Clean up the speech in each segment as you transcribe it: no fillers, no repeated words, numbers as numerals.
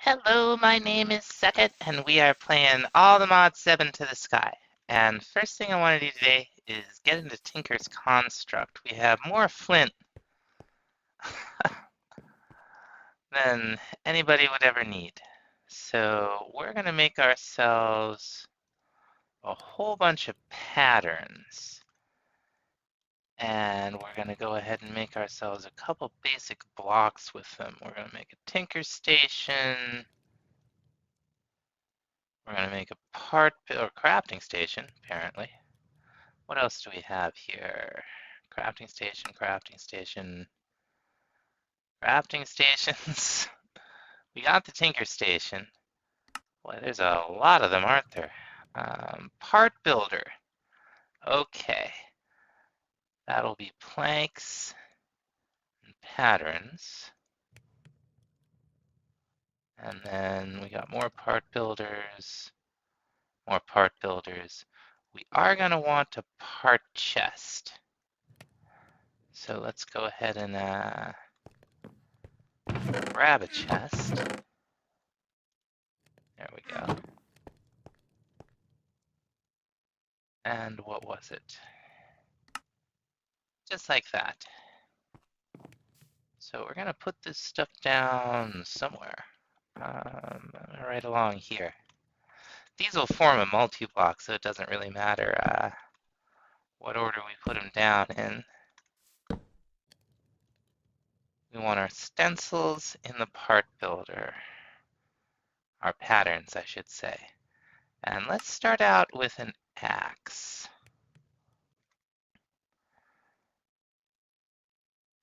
Hello, my name is Second, and we are playing all the mods 7 to the sky. And first thing I want to do today is get into Tinker's Construct. We have more flint than anybody would ever need. So we're going to make ourselves a whole bunch of patterns. And we're going to go ahead and make ourselves a couple basic blocks with them. We're going to make a Tinker Station. We're going to make a crafting station, apparently. What else do we have here? Crafting station, crafting station, crafting stations. We got the Tinker Station. Boy, there's a lot of them, aren't there? Part builder. Okay. That'll be planks and patterns. And then we got more part builders, more part builders. We are going to want a part chest. So let's go ahead and grab a chest. There we go. And what was it? Just like that. So we're going to put this stuff down somewhere. Right along here. These will form a multi-block, so it doesn't really matter what order we put them down in. We want our stencils in the part builder. Our patterns, I should say. And let's start out with an axe.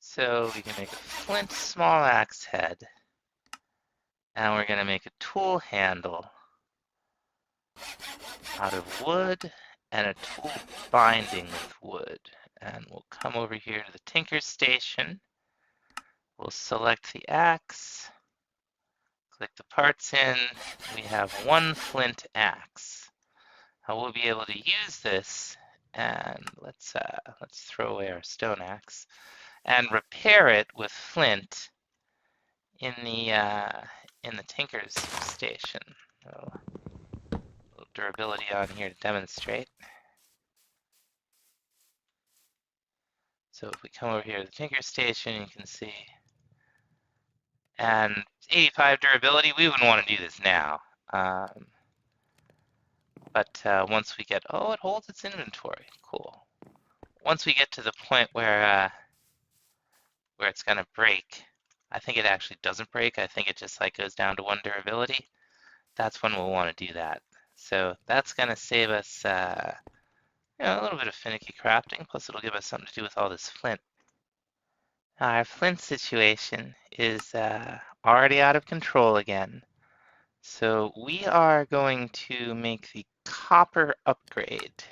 So we can make a flint small axe head. And we're going to make a tool handle out of wood and a tool binding with wood. And we'll come over here to the Tinker Station. We'll select the axe, click the parts in. We have one flint axe. Now we'll be able to use this, and let's throw away our stone axe and repair it with flint in the Tinker's Station. So, a little durability on here to demonstrate. So if we come over here to the Tinker Station, you can see, and 85 durability, we wouldn't want to do this now. But once we get, oh, it holds its inventory, cool. Once we get to the point where it's gonna break, I think it actually doesn't break. I think it just like goes down to 1 durability. That's when we'll want to do that. So that's gonna save us a little bit of finicky crafting, plus it'll give us something to do with all this flint. Our flint situation is already out of control again. So we are going to make the copper upgrade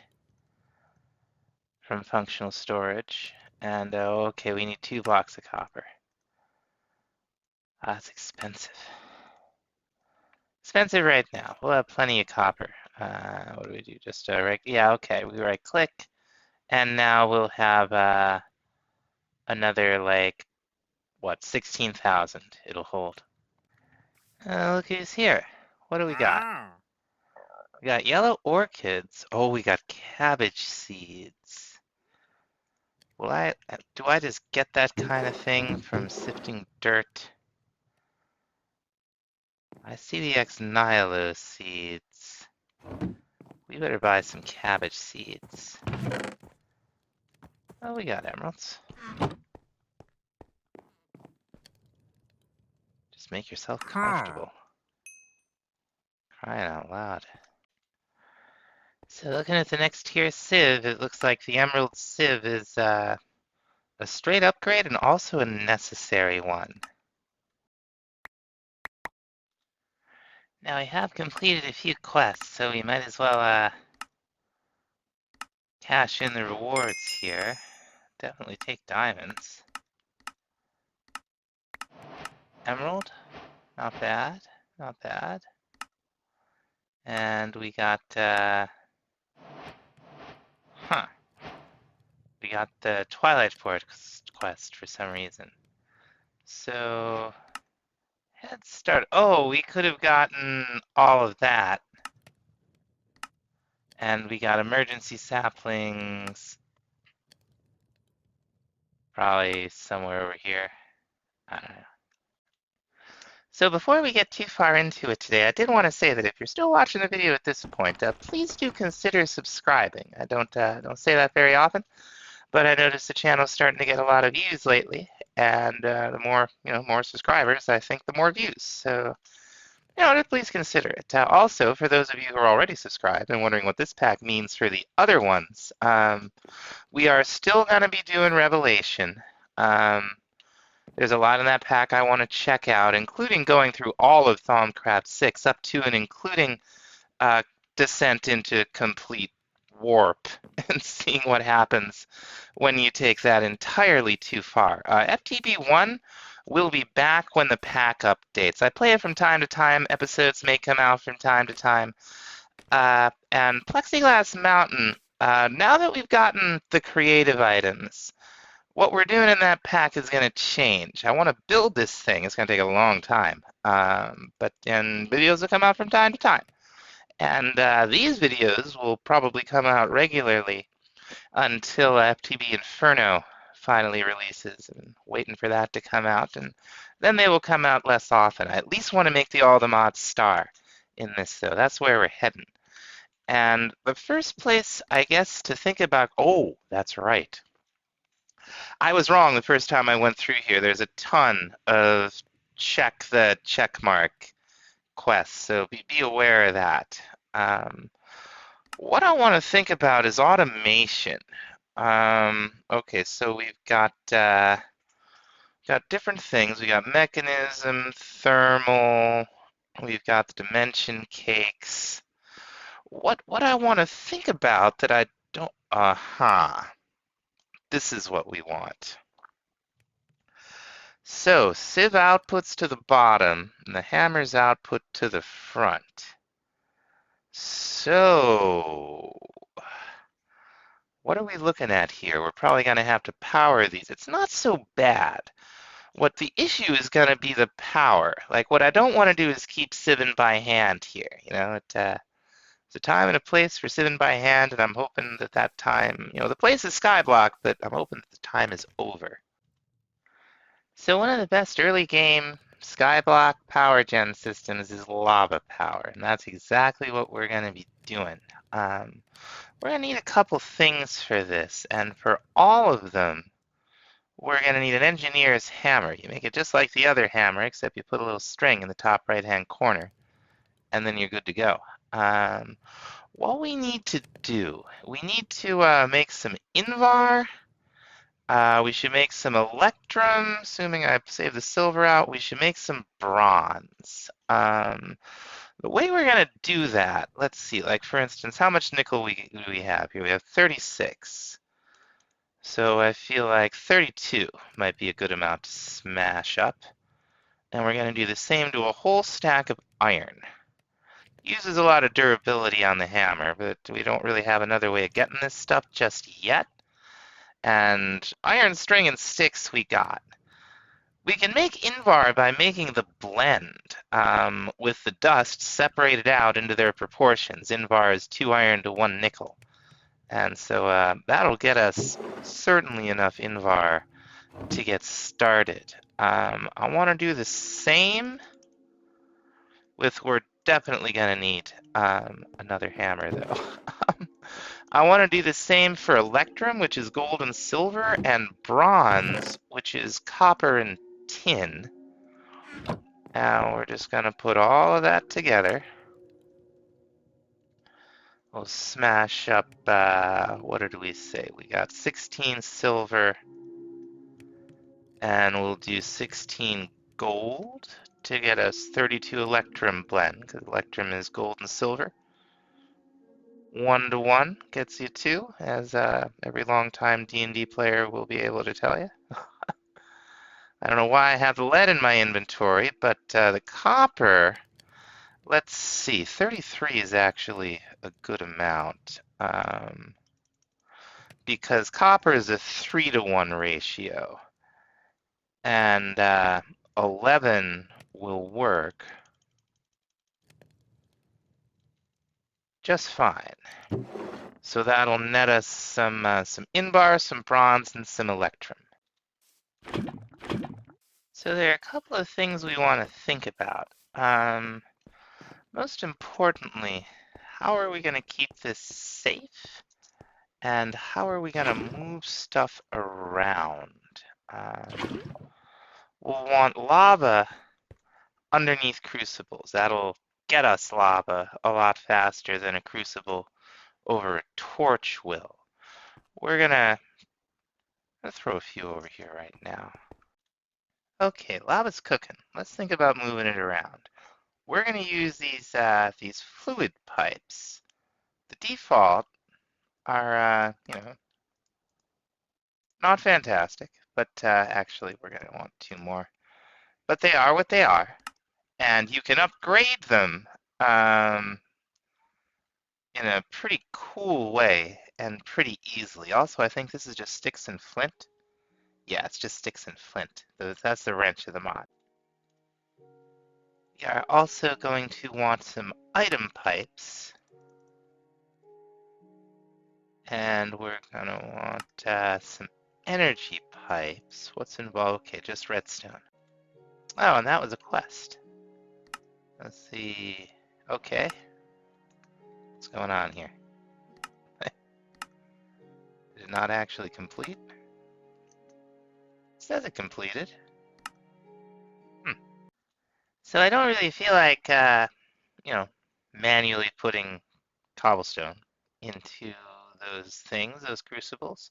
from functional storage. And okay, we need 2 blocks of copper. That's expensive. Expensive right now. We'll have plenty of copper. What do we do? Just yeah, okay. We right click, and now we'll have another like what 16,000 it'll hold. Look who's here. What do we got? We got yellow orchids. Oh, we got cabbage seeds. Do I just get that kind of thing from sifting dirt? I see the Ex Nihilo seeds. We better buy some cabbage seeds. Oh, we got emeralds. Just make yourself comfortable. Crying out loud. So looking at the next tier sieve, it looks like the emerald sieve is a straight upgrade and also a necessary one. Now we have completed a few quests, so we might as well cash in the rewards here. Definitely take diamonds. Emerald, not bad, not bad. And we got, we got the Twilight Forest quest for some reason. So, Let's start. Oh, we could have gotten all of that. And we got emergency saplings. Probably somewhere over here. I don't know. So before we get too far into it today, I did want to say that if you're still watching the video at this point, please do consider subscribing. I don't say that very often, but I noticed the channel's starting to get a lot of views lately, and the more subscribers, I think the more views. So, please consider it. Also, for those of you who are already subscribed and wondering what this pack means for the other ones, we are still going to be doing Revelation. There's a lot in that pack I want to check out, including going through all of Thaumcraft 6 up to and including uh, Descent into Complete Warp and seeing what happens when you take that entirely too far. FTB1 will be back when the pack updates. I play it from time to time. Episodes may come out from time to time. And Plexiglass Mountain, now that we've gotten the creative items, what we're doing in that pack is going to change. I want to build this thing. It's going to take a long time. But videos will come out from time to time. And these videos will probably come out regularly until FTB Inferno finally releases. I'm waiting for that to come out. And then they will come out less often. I at least want to make the All the Mods star in this, though. That's where we're heading. And the first place, I guess, to think about... Oh, that's right. I was wrong the first time I went through here. There's a ton of check the checkmark quests, so be aware of that. What I want to think about is automation. Okay, so we've got different things. We got mechanism, thermal. We've got the dimension cakes. What I want to think about that I don't. This is what we want. So, sieve outputs to the bottom, and the hammer's output to the front. So, what are we looking at here? We're probably going to have to power these. It's not so bad. What the issue is going to be the power. Like, what I don't want to do is keep sieving by hand here. It's a time and a place for sieving by hand, and I'm hoping that that time, the place is skyblock, but I'm hoping that the time is over. So one of the best early game skyblock power gen systems is lava power, and that's exactly what we're going to be doing. We're going to need a couple things for this, and for all of them, we're going to need an engineer's hammer. You make it just like the other hammer, except you put a little string in the top right-hand corner, and then you're good to go. What we need to do, we need to make some Invar. We should make some electrum, assuming I save the silver out. We should make some bronze. The way we're going to do that, let's see, like for instance, how much nickel do we have here? We have 36. So I feel like 32 might be a good amount to smash up. And we're going to do the same to a whole stack of iron. Uses a lot of durability on the hammer, but we don't really have another way of getting this stuff just yet. And iron string and sticks we got. We can make Invar by making the blend with the dust separated out into their proportions. Invar is 2 iron to 1 nickel. And so that'll get us certainly enough Invar to get started. I want to do the same we're definitely going to need another hammer though. I want to do the same for electrum, which is gold and silver, and bronze, which is copper and tin. Now we're just going to put all of that together. We'll smash up, what did we say? We got 16 silver, and we'll do 16 gold to get us 32 electrum blend, because electrum is gold and silver. 1 to 1 gets you 2, as every long-time D&D player will be able to tell you. I don't know why I have the lead in my inventory, but the copper, let's see, 33 is actually a good amount. Because copper is a 3 to 1 ratio. And 11 will work just fine. So that'll net us some Invar, some bronze, and some electrum. So there are a couple of things we want to think about. Most importantly, how are we going to keep this safe? And how are we going to move stuff around? We'll want lava underneath crucibles. That'll get us lava a lot faster than a crucible over a torch will. We're gonna throw a few over here right now. Okay, lava's cooking. Let's think about moving it around. We're gonna use these fluid pipes. The default are not fantastic, but actually we're gonna want two more. But they are what they are, and you can upgrade them in a pretty cool way and pretty easily. Also, I think this is just sticks and flint. Yeah, it's just sticks and flint. That's the wrench of the mod. We are also going to want some item pipes. And we're going to want some energy pipes. What's involved? Okay, just redstone. Oh, and that was a quest. Let's see. Okay. What's going on here? Did it not actually complete? It says it completed. So I don't really feel like, manually putting cobblestone into those things, those crucibles.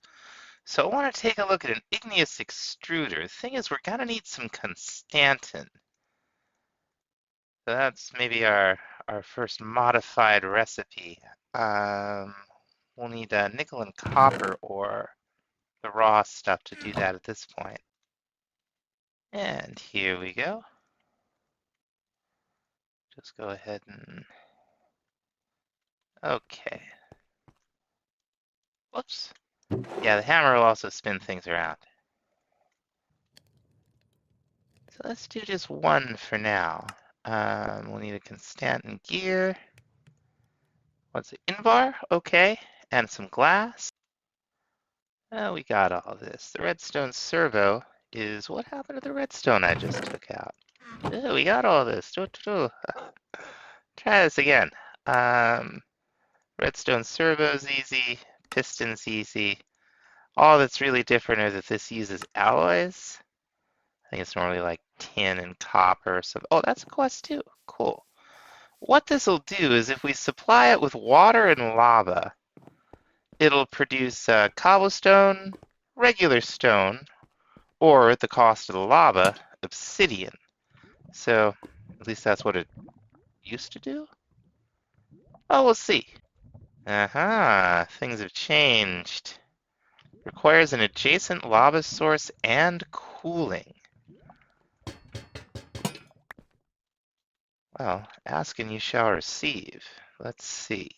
So I want to take a look at an igneous extruder. The thing is, we're gonna need some constantin. So that's maybe our first modified recipe. We'll need nickel and copper or the raw stuff to do that at this point. And here we go. Just go ahead and... Okay. Whoops. Yeah, the hammer will also spin things around. So let's do just one for now. We'll need a constantin gear. What's it? Invar? Okay. And some glass. We got all this. The redstone servo is... What happened to the redstone I just took out? We got all this. Try this again. Redstone servo's easy. Piston's easy. All that's really different is that this uses alloys. I think it's normally like tin and copper. So, oh, that's a quest too. Cool. What this will do is if we supply it with water and lava, it'll produce cobblestone, regular stone, or at the cost of the lava, obsidian. So at least that's what it used to do. Oh, we'll see. Aha, things have changed. Requires an adjacent lava source and cooling. Well, ask and you shall receive. Let's see.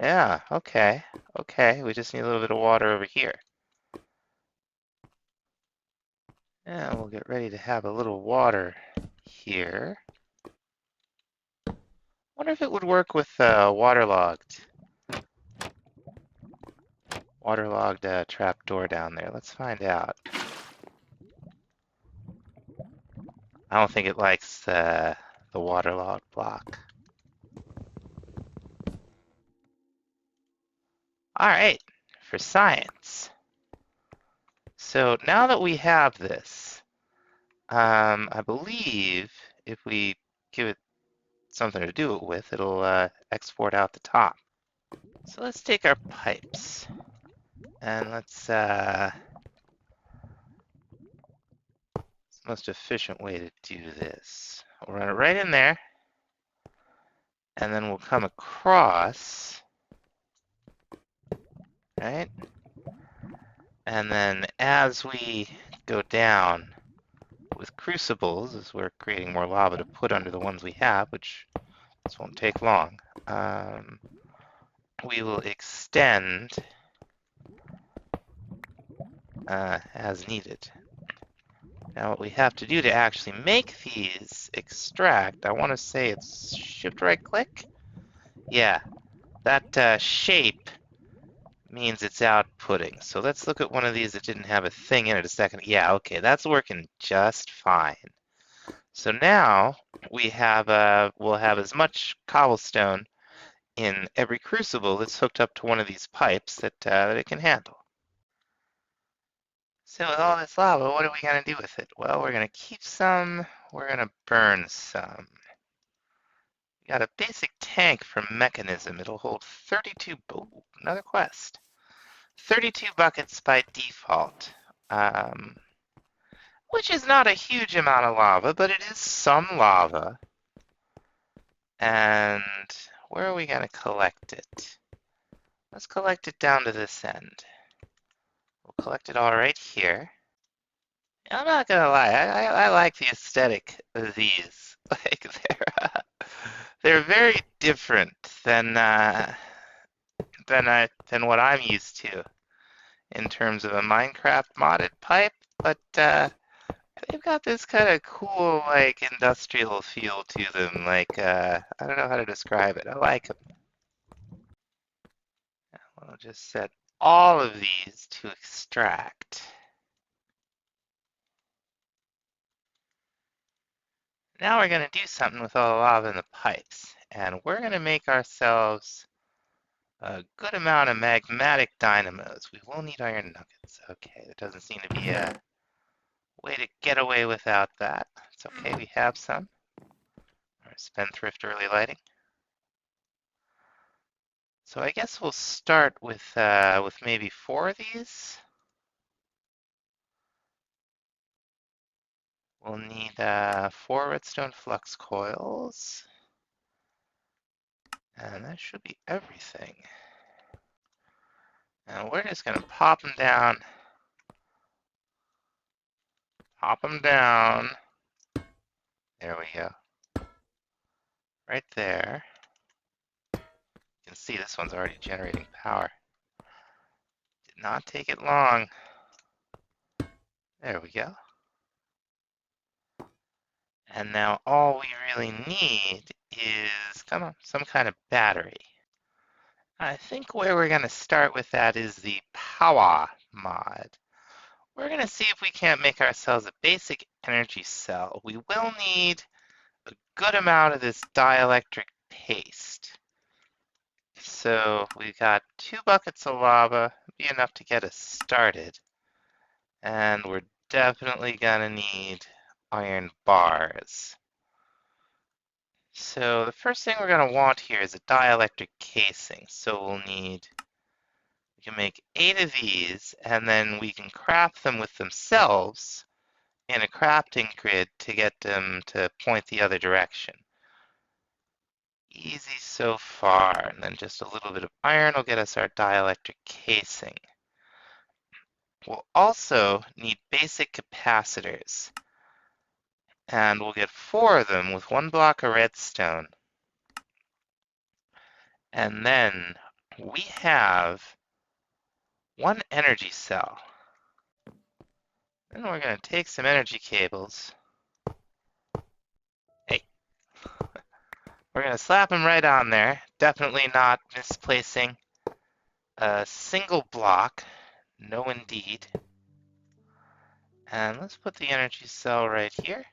Yeah, okay. Okay, we just need a little bit of water over here. Yeah, we'll get ready to have a little water here. Wonder if it would work with waterlogged trapdoor down there. Let's find out. I don't think it likes the waterlogged block. All right, for science. So now that we have this, I believe if we give it something to do it with, it'll export out the top. So let's take our pipes and let's the most efficient way to do this. We'll run it right in there, and then we'll come across, right? And then as we go down with crucibles, as we're creating more lava to put under the ones we have, which this won't take long, we will extend as needed. Now what we have to do to actually make these extract, I want to say it's shift right click. Yeah, that shape means it's outputting. So let's look at one of these that didn't have a thing in it a second. Yeah, okay, that's working just fine. So now we'll have as much cobblestone in every crucible that's hooked up to one of these pipes that it can handle. So with all this lava, what are we gonna do with it? Well, we're gonna keep some, we're gonna burn some. We got a basic tank from Mechanism. It'll hold 32, oh, another quest. 32 buckets by default, which is not a huge amount of lava, but it is some lava. And where are we going to collect it? Let's collect it down to this end. We'll collect it all right here. I'm not going to lie, I like the aesthetic of these. Like, they're very different than what I'm used to in terms of a Minecraft modded pipe, but they've got this kind of cool, like, industrial feel to them. Like, I don't know how to describe it. I like them. I'll just set all of these to extract. Now we're going to do something with all the lava in the pipes, and we're going to make ourselves a good amount of magmatic dynamos. We will need iron nuggets. Okay, there doesn't seem to be a way to get away without that. It's okay, we have some. Our spendthrift early lighting. So I guess we'll start with maybe 4 of these. We'll need 4 redstone flux coils. And that should be everything. And we're just gonna pop them down. Pop them down. There we go. Right there. You can see this one's already generating power. Did not take it long. There we go. And now all we really need is some kind of battery. I think where we're going to start with that is the power mod. We're going to see if we can't make ourselves a basic energy cell. We will need a good amount of this dielectric paste. So we've got 2 buckets of lava, be enough to get us started. And we're definitely going to need iron bars. So the first thing we're going to want here is a dielectric casing. So we can make 8 of these, and then we can craft them with themselves in a crafting grid to get them to point the other direction. Easy so far, and then just a little bit of iron will get us our dielectric casing. We'll also need basic capacitors, and we'll get 4 of them with 1 block of redstone. And then we have 1 energy cell. Then we're going to take some energy cables. Hey. We're going to slap them right on there. Definitely not misplacing a single block. No, indeed. And let's put the energy cell right here.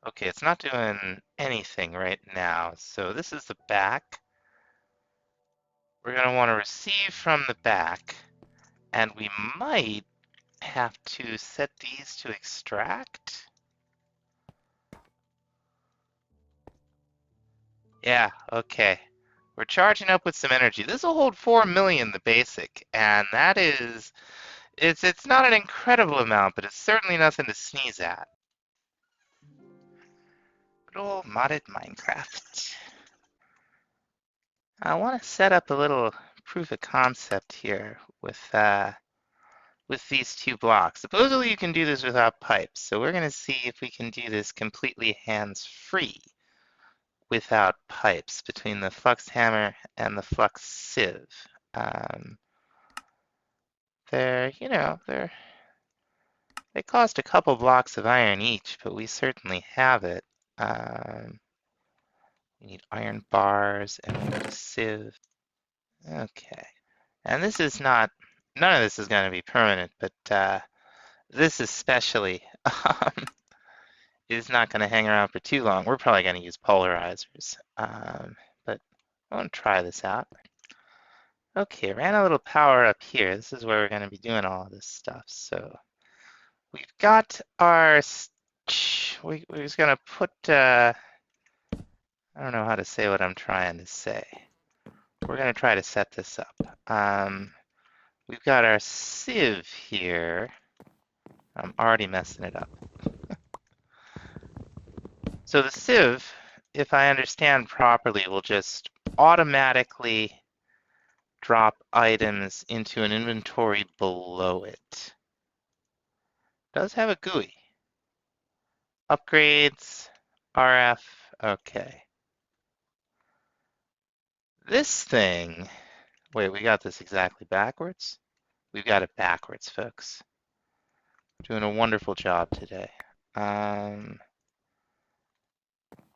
Okay, it's not doing anything right now. So this is the back. We're going to want to receive from the back. And we might have to set these to extract. Yeah, okay. We're charging up with some energy. This will hold 4 million, the basic, and that is, it's not an incredible amount, but it's certainly nothing to sneeze at. Good old modded Minecraft. I want to set up a little proof of concept here with these 2 blocks. Supposedly you can do this without pipes, so we're going to see if we can do this completely hands-free without pipes between the flux hammer and the flux sieve. They're They cost a couple blocks of iron each, but we certainly have it. We need iron bars and we need a sieve. Okay. And this is not, none of this is going to be permanent, but this especially is not going to hang around for too long. We're probably going to use polarizers, but I want to try this out. Okay, ran a little power up here. This is where we're going to be doing all of this stuff. So we've got our, we're just going to put, I don't know how to say what I'm trying to say. We're going to try to set this up. We've got our sieve here. I'm already messing it up. So the sieve, if I understand properly, will just automatically drop items into an inventory below it. Does have a GUI. Upgrades, RF, okay. This thing, wait, we got this exactly backwards? We've got it backwards, folks. Doing a wonderful job today.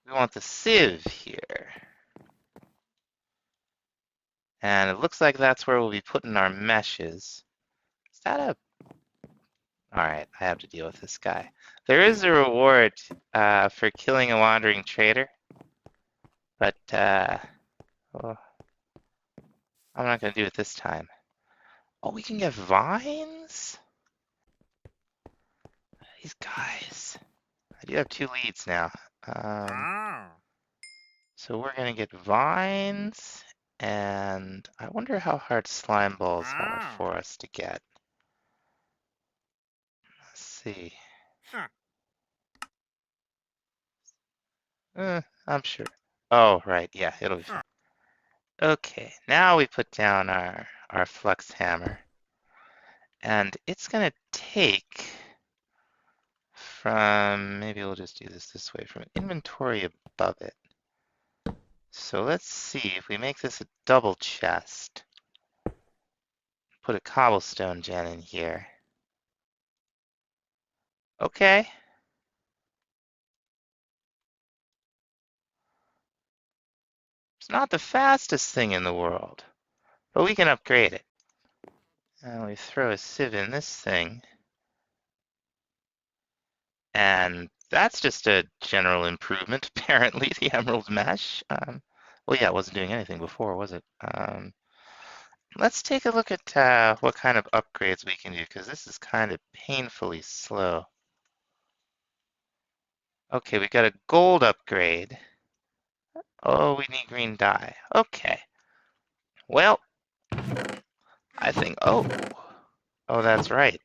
We want the sieve here. And it looks like that's where we'll be putting our meshes. Is that a... Alright, I have to deal with this guy. There is a reward for killing a wandering trader. But, oh, I'm not going to do it this time. Oh, we can get vines? These guys. I do have 2 leads now. So we're going to get vines. And I wonder how hard slime balls are for us to get. Let's see. I'm sure. Oh, right. Yeah, it'll be fine. Okay, now we put down our flux hammer. And it's going to take from, maybe we'll just do this way, from inventory above it. So let's see if we make this a double chest. Put a cobblestone gen in here. Okay. It's not the fastest thing in the world, but we can upgrade it. And we throw a sieve in this thing. And that's just a general improvement, apparently, the emerald mesh. Well, yeah, it wasn't doing anything before, was it? Let's take a look at what kind of upgrades we can do, because this is kind of painfully slow. Okay, we got a gold upgrade. Oh, we need green dye. Okay. Well, I think, oh, that's right.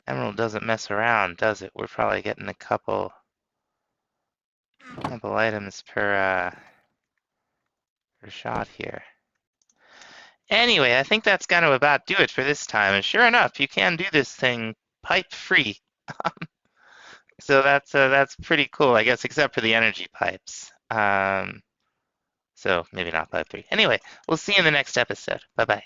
Emerald doesn't mess around, does it? We're probably getting a couple items per shot here. Anyway, I think that's going to about do it for this time. And sure enough, you can do this thing pipe free. So that's pretty cool, I guess, except for the energy pipes. So maybe not pipe 3. Anyway, we'll see you in the next episode. Bye-bye.